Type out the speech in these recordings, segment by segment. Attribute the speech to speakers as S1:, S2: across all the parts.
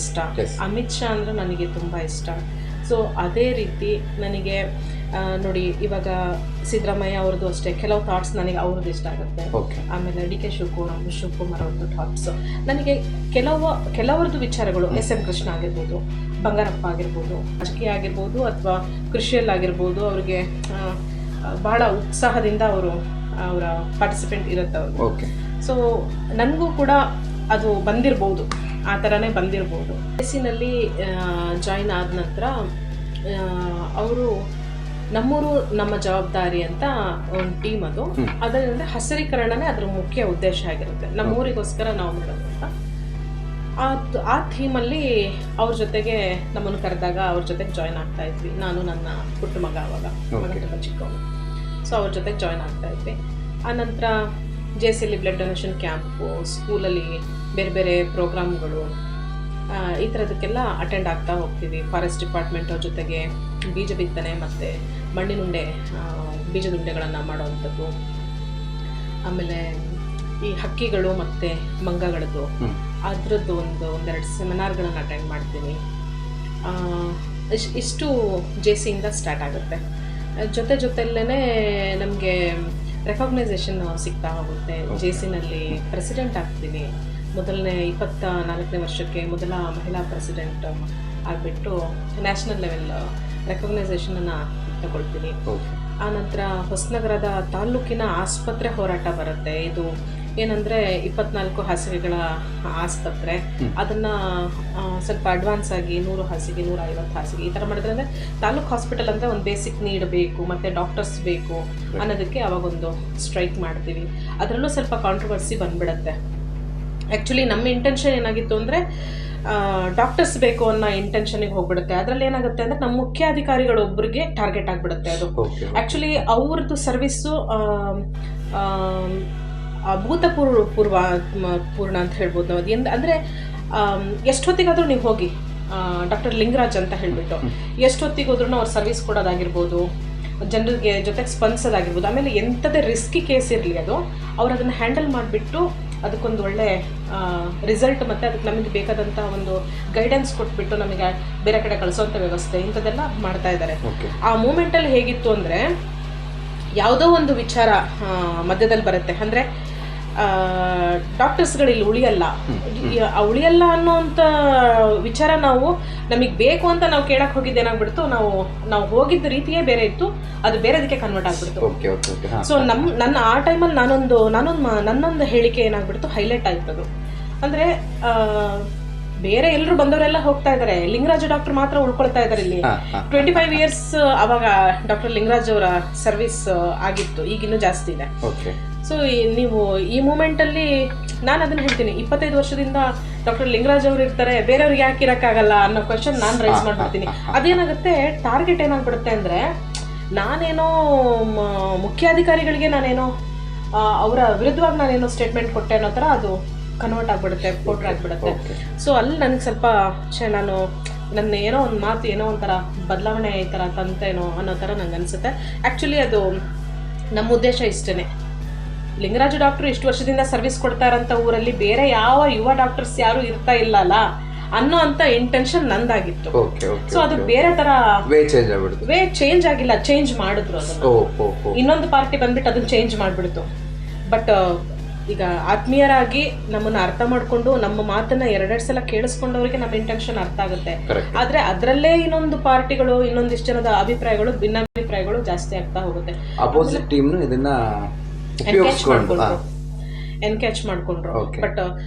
S1: ಇಷ್ಟ, ಅಮಿತ್ ಶಾ ಅಂದರೆ ನನಗೆ ತುಂಬ ಇಷ್ಟ. ಸೊ ಅದೇ ರೀತಿ ನನಗೆ ನೋಡಿ, ಇವಾಗ ಸಿದ್ದರಾಮಯ್ಯ ಅವ್ರದ್ದು ಅಷ್ಟೇ ಕೆಲವು ಥಾಟ್ಸ್ ನನಗೆ ಅವ್ರದ್ದು ಇಷ್ಟ ಆಗುತ್ತೆ. ಆಮೇಲೆ DK ಶಿವಕುಮಾರ್ ಅವ್ರದ್ದು ಥಾಟ್ಸು ನನಗೆ ಕೆಲವರದ್ದು ವಿಚಾರಗಳು, SM ಕೃಷ್ಣ ಆಗಿರ್ಬೋದು, ಬಂಗಾರಪ್ಪ ಆಗಿರ್ಬೋದು, ರಾಜಕೀಯ ಆಗಿರ್ಬೋದು ಅಥವಾ ಕೃಷಿಯಲ್ಲಾಗಿರ್ಬೋದು, ಅವ್ರಿಗೆ ಬಹಳ ಉತ್ಸಾಹದಿಂದ ಅವರ ಪಾರ್ಟಿಸಿಪೆಂಟ್ ಇರುತ್ತೆ ಅವ್ರಿಗೆ. ಸೊ ನನಗೂ ಕೂಡ ಅದು ಬಂದಿರ್ಬೋದು, ಆ ಥರನೇ ಬಂದಿರ್ಬೋದು. ನಲ್ಲಿ ಜಾಯಿನ್ ಆದ ನಂತರ ಅವರು ನಮ್ಮೂರು ನಮ್ಮ ಜವಾಬ್ದಾರಿ ಅಂತ ಒಂದು ಟೀಮ್, ಅದರಿಂದ ಹಸಿರೀಕರಣನೇ ಅದ್ರ ಮುಖ್ಯ ಉದ್ದೇಶ ಆಗಿರುತ್ತೆ. ನಮ್ಮೂರಿಗೋಸ್ಕರ ನಾವು ಮಾಡೋದು ಅಂತ ಆ ಥೀಮಲ್ಲಿ ಅವ್ರ ಜೊತೆಗೆ ನಮ್ಮನ್ನು ಕರೆದಾಗ ಅವ್ರ ಜೊತೆಗೆ ಜಾಯ್ನ್ ಆಗ್ತಾ ಇದ್ವಿ. ನಾನು ನನ್ನ ಪುಟ್ಟ ಮಗ, ಅವಾಗ ಮಗ ತುಂಬ ಚಿಕ್ಕವನು. ಸೊ ಅವ್ರ ಜೊತೆಗೆ ಜಾಯ್ನ್ ಆಗ್ತಾ ಇದ್ವಿ. ಆನಂತರ JCL ಬ್ಲಡ್ ಡೊನೇಷನ್ ಕ್ಯಾಂಪು, ಸ್ಕೂಲಲ್ಲಿ ಬೇರೆ ಬೇರೆ ಪ್ರೋಗ್ರಾಮ್ಗಳು, ಈ ಥರದಕ್ಕೆಲ್ಲ ಅಟೆಂಡ್ ಆಗ್ತಾ ಹೋಗ್ತೀವಿ. ಫಾರೆಸ್ಟ್ ಡಿಪಾರ್ಟ್ಮೆಂಟ್ ಅವ್ರ ಜೊತೆಗೆ ಬೀಜ ಬಿತ್ತನೆ ಮತ್ತು ಮಣ್ಣಿನುಂಡೆ, ಬೀಜದುಂಡೆಗಳನ್ನು ಮಾಡೋವಂಥದ್ದು. ಆಮೇಲೆ ಈ ಹಕ್ಕಿಗಳು ಮತ್ತು ಮಂಗಗಳದ್ದು ಅದರದ್ದು ಒಂದೆರಡು ಸೆಮಿನಾರ್ಗಳನ್ನು ಅಟೆಂಡ್ ಮಾಡ್ತೀನಿ. ಇಷ್ಟು JCಯಿಂದ ಸ್ಟಾರ್ಟ್ ಆಗುತ್ತೆ. ಜೊತೆಯಲ್ಲೇ ನಮಗೆ ರೆಕಗ್ನೈಸೇಷನ್ ಸಿಗ್ತಾ ಹೋಗುತ್ತೆ. JCನಲ್ಲಿ ಪ್ರೆಸಿಡೆಂಟ್ ಆಗ್ತೀನಿ. ಮೊದಲನೇ 24ನೇ ವರ್ಷಕ್ಕೆ ಮೊದಲ ಮಹಿಳಾ ಪ್ರೆಸಿಡೆಂಟ್ ಆಗಿಬಿಟ್ಟು ನ್ಯಾಷನಲ್ ಲೆವೆಲ್ ರೆಕಗ್ನೈಸೇಷನನ್ನು ತಗೊಳ್ತೀನಿ. ಆನಂತರ ಹೊಸನಗರದ ತಾಲೂಕಿನ ಆಸ್ಪತ್ರೆ ಹೋರಾಟ ಬರುತ್ತೆ. ಇದು ಏನಂದರೆ 24 ಹಾಸಿಗೆಗಳ ಆಸ್ಪತ್ರೆ, ಅದನ್ನು ಸ್ವಲ್ಪ ಅಡ್ವಾನ್ಸ್ ಆಗಿ 100 ಹಾಸಿಗೆ 150 ಹಾಸಿಗೆ ಈ ಥರ ಮಾಡಿದ್ರೆ, ಅಂದರೆ ತಾಲೂಕು ಹಾಸ್ಪಿಟಲ್ ಅಂದರೆ ಒಂದು ಬೇಸಿಕ್ ನೀಡ್ ಬೇಕು ಮತ್ತು ಡಾಕ್ಟರ್ಸ್ ಬೇಕು ಅನ್ನೋದಕ್ಕೆ ಅವಾಗೊಂದು ಸ್ಟ್ರೈಕ್ ಮಾಡ್ತೀವಿ. ಅದರಲ್ಲೂ ಸ್ವಲ್ಪ ಕಾಂಟ್ರವರ್ಸಿ ಬಂದ್ಬಿಡುತ್ತೆ. ಆ್ಯಕ್ಚುಲಿ ನಮ್ಮ ಇಂಟೆನ್ಷನ್ ಏನಾಗಿತ್ತು ಅಂದರೆ ಡಾಕ್ಟರ್ಸ್ ಬೇಕು ಅನ್ನೋ ಇಂಟೆನ್ಷನಿಗೆ ಹೋಗ್ಬಿಡುತ್ತೆ. ಅದರಲ್ಲಿ ಏನಾಗುತ್ತೆ ಅಂದರೆ ನಮ್ಮ ಮುಖ್ಯಾಧಿಕಾರಿಗಳೊಬ್ಬರಿಗೆ ಟಾರ್ಗೆಟ್ ಆಗಿಬಿಡುತ್ತೆ. ಅದು ಆ್ಯಕ್ಚುಲಿ ಅವ್ರದ್ದು ಸರ್ವಿಸ್ಸು ಪೂರ್ಣ ಅಂತ ಹೇಳ್ಬೋದು ನಾವು. ಅದು ಅಂದರೆ ಎಷ್ಟೊತ್ತಿಗಾದರೂ ನೀವು ಹೋಗಿ ಡಾಕ್ಟರ್ ಲಿಂಗರಾಜ್ ಅಂತ ಹೇಳಿಬಿಟ್ಟು ಎಷ್ಟೊತ್ತಿಗೋದ್ರೂ ಅವ್ರು ಸರ್ವಿಸ್ ಕೊಡೋದಾಗಿರ್ಬೋದು, ಜನರಿಗೆ ಜೊತೆಗೆ ಸ್ಪಂದಿಸೋದಾಗಿರ್ಬೋದು. ಆಮೇಲೆ ಎಂಥದೇ ರಿಸ್ಕಿ ಕೇಸ್ ಇರಲಿ, ಅದು ಅವ್ರು ಅದನ್ನು ಹ್ಯಾಂಡಲ್ ಮಾಡಿಬಿಟ್ಟು ಅದಕ್ಕೊಂದು ಒಳ್ಳೆ ರಿಸಲ್ಟ್ ಮತ್ತು ಅದಕ್ಕೆ ನಮಗೆ ಬೇಕಾದಂಥ ಒಂದು ಗೈಡೆನ್ಸ್ ಕೊಟ್ಬಿಟ್ಟು ನಮಗೆ ಬೇರೆ ಕಡೆ ಕಳಿಸೋವಂಥ ವ್ಯವಸ್ಥೆ ಇಂಥದ್ದೆಲ್ಲ ಮಾಡ್ತಾ ಇದ್ದಾರೆ. ಆ ಮೂಮೆಂಟಲ್ಲಿ ಹೇಗಿತ್ತು ಅಂದರೆ, ಯಾವುದೋ ಒಂದು ವಿಚಾರ ಮಧ್ಯದಲ್ಲಿ ಬರುತ್ತೆ. ಅಂದರೆ ಡಾಕ್ಟರ್ಸ್ಗಳಿಲ್ಲಿ ಉಳಿಯಲ್ಲ ಅನ್ನೋಂಥ ವಿಚಾರ ನಮಗೆ ಬೇಕು ಅಂತ ನಾವು ಕೇಳಕ್ಕೆ ಹೋಗಿದ್ದು ಏನಾಗ್ಬಿಡ್ತು, ನಾವು ಹೋಗಿದ್ದ ರೀತಿಯೇ ಬೇರೆ ಇತ್ತು, ಅದು ಬೇರೆದಕ್ಕೆ ಕನ್ವರ್ಟ್ ಆಗ್ಬಿಡ್ತು. ಸೊ ನನ್ನ ಆ ಟೈಮಲ್ಲಿ ನನ್ನೊಂದು ಹೇಳಿಕೆ ಏನಾಗ್ಬಿಡ್ತು, ಹೈಲೈಟ್ ಆಯ್ತದು. ಅಂದರೆ ಬೇರೆ ಎಲ್ಲರೂ ಬಂದವರೆಲ್ಲ ಹೋಗ್ತಾ ಇದ್ದಾರೆ, ಲಿಂಗರಾಜ್ ಡಾಕ್ಟರ್ ಮಾತ್ರ ಉಳ್ಕೊಳ್ತಾ ಇದ್ದಾರೆ ಇಲ್ಲಿ. 25 years ಅವಾಗ ಡಾಕ್ಟರ್ ಲಿಂಗರಾಜ್ ಅವರ ಸರ್ವಿಸ್ ಆಗಿತ್ತು, ಈಗಿನ್ನೂ ಜಾಸ್ತಿ ಇದೆ. ಸೊ ನೀವು ಈ ಮೂಮೆಂಟಲ್ಲಿ ನಾನು ಅದನ್ನು ಹೇಳ್ತೀನಿ, 25 ವರ್ಷದಿಂದ ಡಾಕ್ಟರ್ ಲಿಂಗರಾಜ್ ಅವರು ಇರ್ತಾರೆ, ಬೇರೆಯವ್ರಿಗೆ ಯಾಕೆ ಇರೋಕ್ಕಾಗಲ್ಲ ಅನ್ನೋ ಕ್ವಶನ್ ನಾನು ರೈಸ್ ಮಾಡ್ಬಿಡ್ತೀನಿ. ಅದೇನಾಗುತ್ತೆ, ಟಾರ್ಗೆಟ್ ಏನಾಗ್ಬಿಡುತ್ತೆ ಅಂದರೆ, ನಾನೇನೋ ಮುಖ್ಯಾಧಿಕಾರಿಗಳಿಗೆ ನಾನೇನೋ ಅವರ ವಿರುದ್ಧವಾಗಿ ನಾನೇನೋ ಸ್ಟೇಟ್ಮೆಂಟ್ ಕೊಟ್ಟೆ ಅನ್ನೋ ಥರ ಅದು ಕನ್ವರ್ಟ್ ಆಗಿಬಿಡುತ್ತೆ, ಪೋರ್ಟ್ರ್ ಆಗಿಬಿಡುತ್ತೆ. ಸೊ ಅಲ್ಲಿ ನನಗೆ ಸ್ವಲ್ಪ ನಾನು ನನ್ನ ಏನೋ ಒಂದು ಮಾತು ಏನೋ ಒಂಥರ ಬದಲಾವಣೆ ಈ ಥರ ತಂತೇನೋ ಅನ್ನೋ ಥರ ನಂಗೆ ಅನಿಸುತ್ತೆ. ಆ್ಯಕ್ಚುಲಿ ಅದು ನಮ್ಮ ಉದ್ದೇಶ ಇಷ್ಟೇ, ಲಿಂಗರಾಜು ಡಾಕ್ಟ್ರು ಇಷ್ಟು ವರ್ಷದಿಂದ ಸರ್ವಿಸ್ ಕೊಡ್ತಾರಂಥ ಊರಲ್ಲಿ ಬೇರೆ ಯಾವ ಯುವ ಡಾಕ್ಟರ್ಸ್ ಯಾರು ಇರ್ತಾ ಇಲ್ಲಲ್ಲ ಅನ್ನೋ ಅಂತ ಇಂಟೆನ್ಷನ್ ನಂದಾಗಿತ್ತು. ಸೊ ಅದು ಬೇರೆ ತರ ವೇ ಚೇಂಜ್ ಆಗಿಲ್ಲ, ಚೇಂಜ್ ಮಾಡಿದ್ರು ಅದನ್ನು. ಇನ್ನೊಂದು ಪಾರ್ಟಿ ಬಂದ್ಬಿಟ್ಟು ಅದನ್ನ ಚೇಂಜ್ ಮಾಡಿಬಿಡ್ತು. ಬಟ್ ಈಗ ಆತ್ಮೀಯರಾಗಿ ನಮ್ಮನ್ನ ಅರ್ಥ ಮಾಡ್ಕೊಂಡು ನಮ್ಮ ಮಾತನ್ನ ಎರಡೆರಡು ಸಲ ಕೇಳಿಸ್ಕೊಂಡವ್ರಿಗೆ ನಮ್ಮ ಇಂಟೆನ್ಷನ್ ಅರ್ಥ ಆಗುತ್ತೆ. ಆದ್ರೆ ಅದರಲ್ಲೇ ಇನ್ನೊಂದು ಪಾರ್ಟಿಗಳು, ಇನ್ನೊಂದಿಷ್ಟು ಜನದ ಅಭಿಪ್ರಾಯಗಳು, ಭಿನ್ನಾಭಿಪ್ರಾಯಗಳು ಜಾಸ್ತಿ ಆಗ್ತಾ ಹೋಗುತ್ತೆ.
S2: ಅಪೋಸಿಟ್ ಟೀಮ್ ಇದನ್ನ
S1: ಎನ್ಕ್ಯಾಚ್ ಮಾಡ್ಕೊಂಡ್ರು. ಬಟ್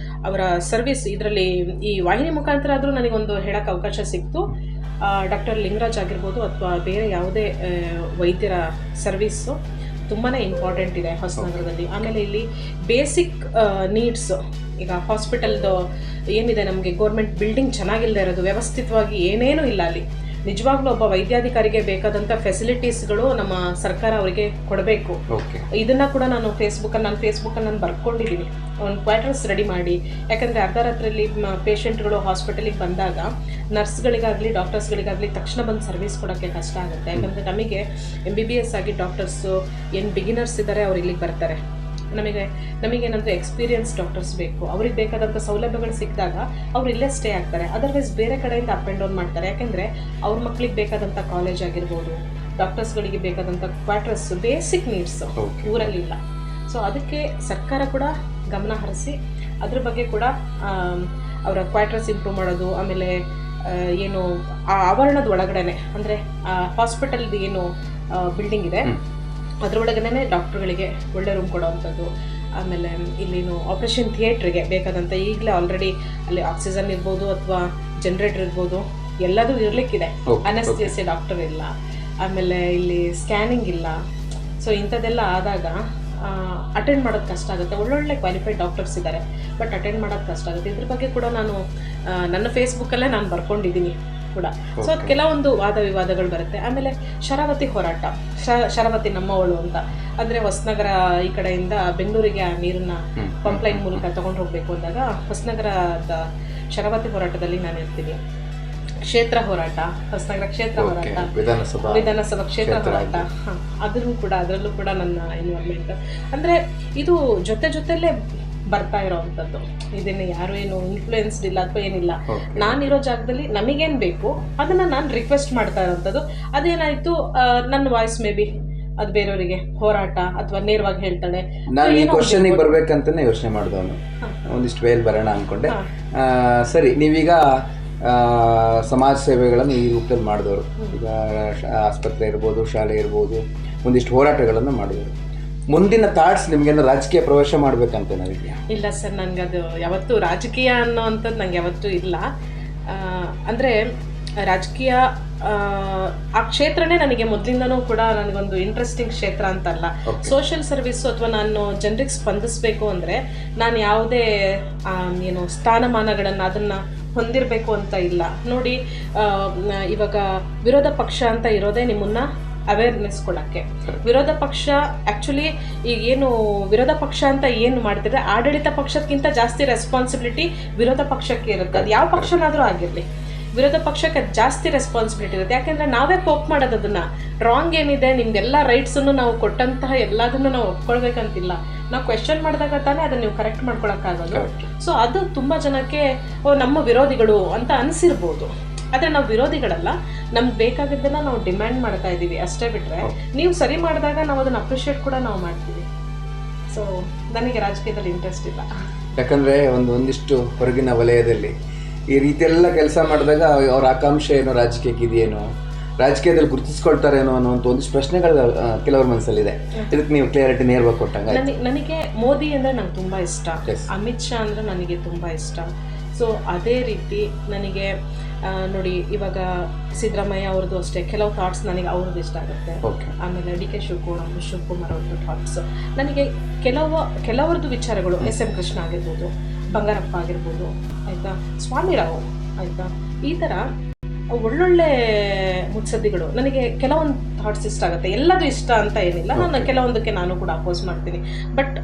S1: ಅವರ ಸರ್ವಿಸ್ ಇದರಲ್ಲಿ ಈ ವಾಹಿನಿ ಮುಖಾಂತರ ಆದರೂ ನನಗೊಂದು ಹೇಳಕ್ಕೆ ಅವಕಾಶ ಸಿಕ್ತು. ಡಾಕ್ಟರ್ ಲಿಂಗರಾಜ್ ಆಗಿರ್ಬೋದು ಅಥವಾ ಬೇರೆ ಯಾವುದೇ ವೈದ್ಯರ ಸರ್ವಿಸ್ಸು ತುಂಬಾ ಇಂಪಾರ್ಟೆಂಟ್ ಇದೆ ಹೊಸನಗರದಲ್ಲಿ. ಆಮೇಲೆ ಇಲ್ಲಿ ಬೇಸಿಕ್ ನೀಡ್ಸ್, ಈಗ ಹಾಸ್ಪಿಟಲ್ದು ಏನಿದೆ, ನಮಗೆ ಗೌರ್ಮೆಂಟ್ ಬಿಲ್ಡಿಂಗ್ ಚೆನ್ನಾಗಿಲ್ಲದೆ ಇರೋದು, ವ್ಯವಸ್ಥಿತವಾಗಿ ಏನೇನೂ ಇಲ್ಲ ಅಲ್ಲಿ. ನಿಜವಾಗ್ಲೂ ಒಬ್ಬ ವೈದ್ಯಾಧಿಕಾರಿಗೆ ಬೇಕಾದಂಥ ಫೆಸಿಲಿಟೀಸ್ಗಳು ನಮ್ಮ ಸರ್ಕಾರ ಅವರಿಗೆ ಕೊಡಬೇಕು. ಇದನ್ನ ಕೂಡ ನಾನು ಫೇಸ್ಬುಕ್ಕಲ್ಲಿ ನಾನು ಬರ್ಕೊಂಡಿದ್ದೀನಿ, ಒಂದು ಕ್ವಾರ್ಟರ್ಸ್ ರೆಡಿ ಮಾಡಿ. ಯಾಕಂದರೆ ಅರ್ಧ ರಾತ್ರಿಯಲ್ಲಿ ಪೇಷಂಟ್ಗಳು ಹಾಸ್ಪಿಟಲಿಗೆ ಬಂದಾಗ ನರ್ಸ್ಗಳಿಗಾಗಲಿ ಡಾಕ್ಟರ್ಸ್ಗಳಿಗಾಗಲಿ ತಕ್ಷಣ ಬಂದು ಸರ್ವಿಸ್ ಕೊಡೋಕ್ಕೆ ಕಷ್ಟ ಆಗುತ್ತೆ. ಯಾಕಂದರೆ ನಮಗೆ MBBS ಆಗಿ ಡಾಕ್ಟರ್ಸು ಏನು ಬಿಗಿನರ್ಸ್ ಇದ್ದಾರೆ ಅವ್ರು ಇಲ್ಲಿಗೆ ಬರ್ತಾರೆ. ನಮಗೇನಂದರೆ ಎಕ್ಸ್ಪೀರಿಯನ್ಸ್ ಡಾಕ್ಟರ್ಸ್ ಬೇಕು. ಅವ್ರಿಗೆ ಬೇಕಾದಂಥ ಸೌಲಭ್ಯಗಳು ಸಿಕ್ಕಿದಾಗ ಅವ್ರು ಇಲ್ಲೇ ಸ್ಟೇ ಆಗ್ತಾರೆ. ಅದರ್ವೈಸ್ ಬೇರೆ ಕಡೆಯಿಂದ ಅಪ್ ಆ್ಯಂಡ್ ಡೌನ್ ಮಾಡ್ತಾರೆ. ಯಾಕೆಂದರೆ ಅವ್ರ ಮಕ್ಳಿಗೆ ಬೇಕಾದಂಥ ಕಾಲೇಜ್ ಆಗಿರ್ಬೋದು, ಡಾಕ್ಟರ್ಸ್ಗಳಿಗೆ ಬೇಕಾದಂಥ ಕ್ವಾರ್ಟರ್ಸ್, ಬೇಸಿಕ್ ನೀಡ್ಸ್ ಊರಲ್ಲಿ ಇಲ್ಲ. ಸೊ ಅದಕ್ಕೆ ಸರ್ಕಾರ ಕೂಡ ಗಮನ ಹರಿಸಿ ಅದ್ರ ಬಗ್ಗೆ ಕೂಡ ಅವರ ಕ್ವಾರ್ಟರ್ಸ್ ಇಂಪ್ರೂವ್ ಮಾಡೋದು, ಆಮೇಲೆ ಏನು ಆ ಆವರಣದ ಒಳಗಡೆ ಅಂದರೆ ಹಾಸ್ಪಿಟಲ್ದು ಏನು ಬಿಲ್ಡಿಂಗ್ ಇದೆ ಅದರೊಳಗಡೆ ಡಾಕ್ಟ್ರುಗಳಿಗೆ ಒಳ್ಳೆ ರೂಮ್ ಕೊಡೋವಂಥದ್ದು. ಆಮೇಲೆ ಇಲ್ಲಿನು ಆಪ್ರೇಷನ್ ಥಿಯೇಟ್ರಿಗೆ ಬೇಕಾದಂಥ ಈಗಲೇ ಆಲ್ರೆಡಿ ಅಲ್ಲಿ ಆಕ್ಸಿಜನ್ ಇರ್ಬೋದು ಅಥವಾ ಜನ್ರೇಟರ್ ಇರ್ಬೋದು, ಎಲ್ಲದೂ ಇರಲಿಕ್ಕಿದೆ. ಅನಸ್ತೇಸಿಯಾ ಡಾಕ್ಟರ್ ಇಲ್ಲ, ಆಮೇಲೆ ಇಲ್ಲಿ ಸ್ಕ್ಯಾನಿಂಗ್ ಇಲ್ಲ. ಸೊ ಇಂಥದ್ದೆಲ್ಲ ಆದಾಗ ಅಟೆಂಡ್ ಮಾಡೋದು ಕಷ್ಟ ಆಗುತ್ತೆ. ಒಳ್ಳೊಳ್ಳೆ ಕ್ವಾಲಿಫೈಡ್ ಡಾಕ್ಟರ್ಸ್ ಇದ್ದಾರೆ, ಬಟ್ ಅಟೆಂಡ್ ಮಾಡೋದು ಕಷ್ಟ ಆಗುತ್ತೆ. ಇದ್ರ ಬಗ್ಗೆ ಕೂಡ ನಾನು ನನ್ನ ಫೇಸ್ಬುಕ್ಕಲ್ಲೇ ನಾನು ಬರ್ಕೊಂಡಿದ್ದೀನಿ ಕೂಡ. ಸೊ ಅದು ಕೆಲವೊಂದು ವಾದ ವಿವಾದಗಳು ಬರುತ್ತೆ. ಆಮೇಲೆ ಶರಾವತಿ ಹೋರಾಟ, ಶರಾವತಿ ನಮ್ಮವಳು ಅಂತ, ಅಂದರೆ ಹೊಸನಗರ ಈ ಕಡೆಯಿಂದ ಬೆಂಗಳೂರಿಗೆ ಆ ನೀರನ್ನು ಪಂಪ್ಲೈನ್ ಮೂಲಕ ತೊಗೊಂಡು ಹೋಗಬೇಕು ಅಂದಾಗ ಹೊಸನಗರದ ಶರಾವತಿ ಹೋರಾಟದಲ್ಲಿ ನಾನು ಇರ್ತೀನಿ. ಕ್ಷೇತ್ರ ಹೋರಾಟ, ಹೊಸನಗರ ಕ್ಷೇತ್ರ ಹೋರಾಟ, ವಿಧಾನಸಭಾ ಕ್ಷೇತ್ರ ಹೋರಾಟ, ಅದರಲ್ಲೂ ಕೂಡ ನನ್ನ ಇನ್ವಾಲ್ವ್ಮೆಂಟ್. ಅಂದರೆ ಇದು ಜೊತೆಲೇ ಬರ್ತಾ ಇರೋವಂಥದ್ದು. ಇದನ್ನು ಯಾರು ಏನು ಇನ್ಫ್ಲೂಯೆನ್ಸ್ಡ್ ಇಲ್ಲ ಅಥವಾ ಏನಿಲ್ಲ. ನಾನಿರೋ ಜಾಗದಲ್ಲಿ ನಮಗೇನು ಬೇಕು ಅದನ್ನು ನಾನು ರಿಕ್ವೆಸ್ಟ್ ಮಾಡ್ತಾ ಇರೋವಂಥದ್ದು. ಅದೇನಾಯಿತು, ನನ್ನ ವಾಯ್ಸ್ ಮೇ ಬಿ ಅದು ಬೇರೆಯವರಿಗೆ ಹೋರಾಟ ಅಥವಾ ನೇರವಾಗಿ ಹೇಳ್ತಾಳೆ.
S2: ನಾನು ಈ ಕ್ವಶನಿಗೆ ಬರ್ಬೇಕಂತಾನೆ ಯೋಚನೆ ಮಾಡಿದವನು, ಒಂದಿಷ್ಟು ವೇಲ್ ಬರೋಣ ಅಂದ್ಕೊಂಡೆ. ಸರಿ, ನೀವೀಗ ಸಮಾಜ ಸೇವೆಗಳನ್ನು ಈ ರೂಪದಲ್ಲಿ ಮಾಡಿದವರು, ಈಗ ಆಸ್ಪತ್ರೆ ಇರ್ಬೋದು, ಶಾಲೆ ಇರ್ಬೋದು, ಒಂದಿಷ್ಟು ಹೋರಾಟಗಳನ್ನು ಮಾಡಿದವರು. ಮುಂದಿನ ಥಾಟ್ಸ್ ನಿಮಗೇನು ರಾಜಕೀಯ ಪ್ರವೇಶ ಮಾಡಬೇಕಂತ ನನಗೆ?
S1: ಇಲ್ಲ ಸರ್, ನನಗದು ಯಾವತ್ತೂ ರಾಜಕೀಯ ಅನ್ನೋವಂಥದ್ದು ನಂಗೆ ಯಾವತ್ತೂ ಇಲ್ಲ. ಅಂದರೆ ರಾಜಕೀಯ ಆ ಕ್ಷೇತ್ರನೇ ನನಗೆ ಮೊದಲಿಂದನೂ ಕೂಡ ನನಗೊಂದು ಇಂಟ್ರೆಸ್ಟಿಂಗ್ ಕ್ಷೇತ್ರ ಅಂತಲ್ಲ. ಸೋಷಿಯಲ್ ಸರ್ವಿಸು ಅಥವಾ ನಾನು ಜನರಿಗೆ ಸ್ಪಂದಿಸಬೇಕು ಅಂದರೆ ನಾನು ಯಾವುದೇ ಏನು ಸ್ಥಾನಮಾನಗಳನ್ನು ಅದನ್ನು ಹೊಂದಿರಬೇಕು ಅಂತ ಇಲ್ಲ. ನೋಡಿ, ಇವಾಗ ವಿರೋಧ ಪಕ್ಷ ಅಂತ ಇರೋದೇ ನಿಮ್ಮನ್ನು ಅವೇರ್ನೆಸ್ ಕೊಡೋಕ್ಕೆ. ವಿರೋಧ ಪಕ್ಷ ಆ್ಯಕ್ಚುಲಿ ಈಗೇನು ವಿರೋಧ ಪಕ್ಷ ಅಂತ ಏನು ಮಾಡ್ತಿದ್ರೆ ಆಡಳಿತ ಪಕ್ಷಕ್ಕಿಂತ ಜಾಸ್ತಿ ರೆಸ್ಪಾನ್ಸಿಬಿಲಿಟಿ ವಿರೋಧ ಪಕ್ಷಕ್ಕೆ ಇರುತ್ತೆ. ಅದು ಯಾವ ಪಕ್ಷನಾದರೂ ಆಗಿರಲಿ, ವಿರೋಧ ಪಕ್ಷಕ್ಕೆ ಜಾಸ್ತಿ ರೆಸ್ಪಾನ್ಸಿಬಿಲಿಟಿ ಇರುತ್ತೆ. ಯಾಕೆಂದರೆ ನಾವೇ ಕೋಪ್ ಮಾಡೋದು ಅದನ್ನು. ರಾಂಗ್ ಏನಿದೆ, ನಿಮ್ದೆಲ್ಲ ರೈಟ್ಸನ್ನು ನಾವು ಕೊಟ್ಟಂತಹ ಎಲ್ಲದನ್ನು ನಾವು ಒಪ್ಕೊಳ್ಬೇಕಂತಿಲ್ಲ. ನಾವು ಕ್ವೆಶ್ಚನ್ ಮಾಡಿದಾಗ ತಾನೇ ಅದನ್ನು ನೀವು ಕರೆಕ್ಟ್ ಮಾಡ್ಕೊಳಕ್ಕಾಗೋದು. ಸೊ ಅದು ತುಂಬ ಜನಕ್ಕೆ ನಮ್ಮ ವಿರೋಧಿಗಳು ಅಂತ ಅನಿಸಿರ್ಬೋದು. ಆದರೆ ನಾವು ವಿರೋಧಿಗಳಲ್ಲ, ನಮ್ಗೆ ಬೇಕಾಗಿದ್ದನ್ನು ನಾವು ಡಿಮ್ಯಾಂಡ್ ಮಾಡ್ತಾ ಇದ್ದೀವಿ ಅಷ್ಟೇ. ಬಿಟ್ಟರೆ ನೀವು ಸರಿ ಮಾಡಿದಾಗ ನಾವು ಅದನ್ನು ಅಪ್ರಿಷಿಯೇಟ್ ಕೂಡ ನಾವು ಮಾಡ್ತೀವಿ. ಸೊ ನನಗೆ ರಾಜಕೀಯದಲ್ಲಿ ಇಂಟ್ರೆಸ್ಟ್ ಇಲ್ಲ.
S2: ಯಾಕಂದರೆ ಒಂದಿಷ್ಟು ಹೊರಗಿನ ವಲಯದಲ್ಲಿ ಈ ರೀತಿಯೆಲ್ಲ ಕೆಲಸ ಮಾಡಿದಾಗ ಅವ್ರ ಆಕಾಂಕ್ಷೆ ಏನೋ ರಾಜಕೀಯಕ್ಕೆ ಇದೆಯೇನೋ, ರಾಜಕೀಯದಲ್ಲಿ ಗುರುತಿಸ್ಕೊಳ್ತಾರೇನೋ ಅನ್ನೋಂಥ ಒಂದಿಷ್ಟು ಪ್ರಶ್ನೆಗಳು ಕೆಲವ್ರ ಮನಸ್ಸಲ್ಲಿದೆ. ಇದಕ್ಕೆ ನೀವು ಕ್ಲಿಯರಿಟಿ ನೇರವಾಗಿ ಕೊಟ್ಟಂಗೆ.
S1: ನನಗೆ ಮೋದಿ ಅಂದರೆ ನಂಗೆ ತುಂಬ ಇಷ್ಟ, ಅಮಿತ್ ಶಾ ಅಂದರೆ ನನಗೆ ತುಂಬ ಇಷ್ಟ. ಸೊ ಅದೇ ರೀತಿ ನನಗೆ ನೋಡಿ, ಇವಾಗ ಸಿದ್ದರಾಮಯ್ಯ ಅವ್ರದ್ದು ಅಷ್ಟೇ ಕೆಲವು ಥಾಟ್ಸ್ ನನಗೆ ಅವ್ರದ್ದು ಇಷ್ಟ ಆಗುತ್ತೆ. ಆಮೇಲೆ ಡಿ ಕೆ ಶಿವಕುಮಾರ್ ಅವ್ರದ್ದು ಥಾಟ್ಸ್ ನನಗೆ ಕೆಲವರದ್ದು ವಿಚಾರಗಳು, SM ಕೃಷ್ಣ ಆಗಿರ್ಬೋದು, ಬಂಗಾರಪ್ಪ ಆಗಿರ್ಬೋದು, ಆಯಿತಾ, ಸ್ವಾಮಿರಾವ್ ಆಯಿತಾ, ಈ ಥರ ಒಳ್ಳೊಳ್ಳೆ ಮುತ್ಸದ್ದಿಗಳು ನನಗೆ ಕೆಲವೊಂದು ಥಾಟ್ಸ್ ಇಷ್ಟ ಆಗುತ್ತೆ. ಎಲ್ಲದೂ ಇಷ್ಟ ಅಂತ ಏನಿಲ್ಲ, ನಾನು ಕೆಲವೊಂದಕ್ಕೆ ನಾನು ಕೂಡ ಅಪೋಸ್ ಮಾಡ್ತೀನಿ. ಬಟ್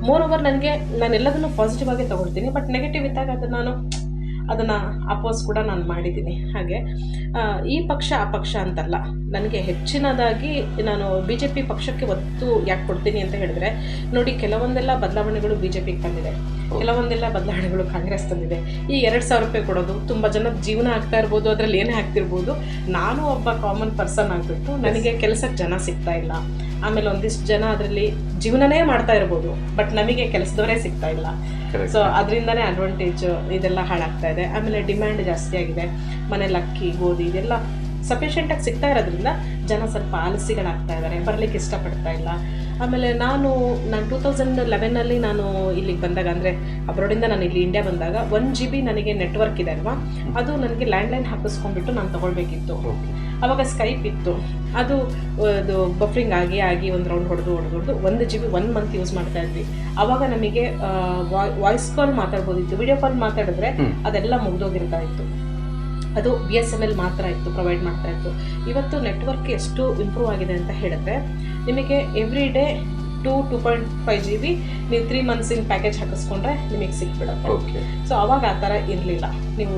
S1: ಮೋರ್ ಓವರ್ ನಾನು ಎಲ್ಲದನ್ನು ಪಾಸಿಟಿವ್ ಆಗಿ ತೊಗೊಳ್ತೀನಿ. ಬಟ್ ನೆಗೆಟಿವ್ ಇದ್ದಾಗ ಅದನ್ನು ಅಪೋಸ್ ಕೂಡ ನಾನು ಮಾಡಿದ್ದೀನಿ. ಹಾಗೆ ಈ ಪಕ್ಷ ಆ ಪಕ್ಷ ಅಂತಲ್ಲ, ನನಗೆ ಹೆಚ್ಚಿನದಾಗಿ ನಾನು BJP ಪಕ್ಷಕ್ಕೆ ಒತ್ತು ಯಾಕೆ ಕೊಡ್ತೀನಿ ಅಂತ ಹೇಳಿದ್ರೆ, ನೋಡಿ, ಕೆಲವೊಂದೆಲ್ಲ ಬದಲಾವಣೆಗಳು BJPಗೆ ತಂದಿದೆ, ಕೆಲವೊಂದೆಲ್ಲ ಬದಲಾವಣೆಗಳು ಕಾಂಗ್ರೆಸ್ ತಂದಿದೆ. ಈ 2,000 ರೂಪಾಯಿ ಕೊಡೋದು ತುಂಬ ಜನದ ಜೀವನ ಆಗ್ತಾ ಇರ್ಬೋದು, ಅದರಲ್ಲಿ ಏನೇ ಆಗ್ತಿರ್ಬೋದು. ನಾನು ಒಬ್ಬ ಕಾಮನ್ ಪರ್ಸನ್ ಆಗಿಬಿಟ್ಟು ನನಗೆ ಕೆಲಸಕ್ಕೆ ಜನ ಸಿಗ್ತಾ ಇಲ್ಲ. ಆಮೇಲೆ ಒಂದಿಷ್ಟು ಜನ ಅದರಲ್ಲಿ ಜೀವನನೇ ಮಾಡ್ತಾ ಇರ್ಬೋದು, ಬಟ್ ನಮಗೆ ಕೆಲಸದವರೇ ಸಿಗ್ತಾ ಇಲ್ಲ. ಸೊ ಅದರಿಂದನೇ ಅಡ್ವಾಂಟೇಜ್ ಇದೆಲ್ಲ ಹಾಳಾಗ್ತಾ ಇದೆ. ಆಮೇಲೆ ಡಿಮ್ಯಾಂಡ್ ಜಾಸ್ತಿ ಆಗಿದೆ. ಮನೇಲಿ ಅಕ್ಕಿ, ಗೋಧಿ ಇದೆಲ್ಲ ಸಫಿಷಿಯೆಂಟಾಗಿ ಸಿಗ್ತಾ ಇರೋದ್ರಿಂದ ಜನ ಸ್ವಲ್ಪ ಆಲಸಿಗಳಾಗ್ತಾ ಇದ್ದಾರೆ, ಬರಲಿಕ್ಕೆ ಇಷ್ಟಪಡ್ತಾ ಇಲ್ಲ. ಆಮೇಲೆ ನಾನು 2011 ನಾನು ಇಲ್ಲಿಗೆ ಬಂದಾಗ, ಅಂದರೆ ಅಬ್ರಾಡಿಂದ ನಾನು ಇಲ್ಲಿ ಇಂಡಿಯಾ ಬಂದಾಗ 1 GB ನನಗೆ ನೆಟ್ವರ್ಕ್ ಇದೆ ಅಲ್ವಾ, ಅದು ನನಗೆ ಲ್ಯಾಂಡ್ಲೈನ್ ಹಾಕಿಸ್ಕೊಂಡ್ಬಿಟ್ಟು ನಾನು ತೊಗೊಳ್ಬೇಕಿತ್ತು. ಆವಾಗ ಸ್ಕೈಪ್ ಇತ್ತು, ಅದು ಬಫರಿಂಗ್ ಆಗಿ ಒಂದು ರೌಂಡ್ ಹೊಡೆದು 1 GB 1 ಮಂತ್ ಯೂಸ್ ಮಾಡ್ತಾ ಇದ್ವಿ. ಆವಾಗ ನಮಗೆ ವಾಯ್ಸ್ ಕಾಲ್ ಮಾತಾಡ್ಬೋದಿತ್ತು, ವಿಡಿಯೋ ಕಾಲ್ ಮಾತಾಡಿದ್ರೆ ಅದೆಲ್ಲ ಮುಗ್ದೋಗಿರ್ತಾ ಇತ್ತು. ಅದು BSNL ಮಾತ್ರ ಇತ್ತು, ಪ್ರೊವೈಡ್ ಮಾಡ್ತಾ ಇತ್ತು. ಇವತ್ತು ನೆಟ್ವರ್ಕ್ ಎಷ್ಟು ಇಂಪ್ರೂವ್ ಆಗಿದೆ ಅಂತ ಹೇಳಿದ್ರೆ, ನಿಮಗೆ ಎವ್ರಿ ಡೇ 2.5 GB ನೀವು 3 ಮಂತ್ಸಿನ ಪ್ಯಾಕೇಜ್ ಹಾಕಿಸ್ಕೊಂಡ್ರೆ ನಿಮಗೆ ಸಿಕ್ಬಿಡುತ್ತೆ.
S2: ಓಕೆ.
S1: ಸೊ ಅವಾಗ ಆ ಥರ ಇರಲಿಲ್ಲ. ನೀವು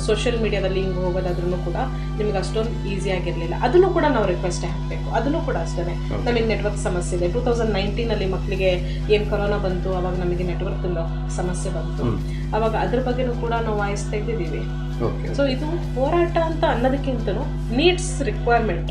S1: ಸೋಷಿಯಲ್ ಮೀಡಿಯಾದಲ್ಲಿ ಹಿಂಗೆ ಹೋಗೋದಾದ್ರೂ ಕೂಡ ನಿಮ್ಗೆ ಅಷ್ಟೊಂದು ಈಸಿಯಾಗಿರಲಿಲ್ಲ. ಅದನ್ನು ಕೂಡ ನಾವು ರಿಕ್ವೆಸ್ಟೇ ಹಾಕಬೇಕು. ಅದನ್ನು ಕೂಡ ಅಷ್ಟೇ ನಮಗೆ ನೆಟ್ವರ್ಕ್ ಸಮಸ್ಯೆ ಇದೆ. 2019 ಮಕ್ಕಳಿಗೆ ಏನು ಕೊರೋನಾ ಬಂತು, ಅವಾಗ ನಮಗೆ ನೆಟ್ವರ್ಕ್ ಸಮಸ್ಯೆ ಬಂತು. ಅವಾಗ ಅದ್ರ ಬಗ್ಗೆನೂ ಕೂಡ ನಾವು ವಾಯ್ಸ್ ತೆಗೆದಿದ್ದೀವಿ. ಸೊ ಇದು ಹೋರಾಟ ಅಂತ ಅನ್ನೋದಕ್ಕಿಂತನೂ ನೀಡ್ಸ್ ರಿಕ್ವೈರ್ಮೆಂಟ್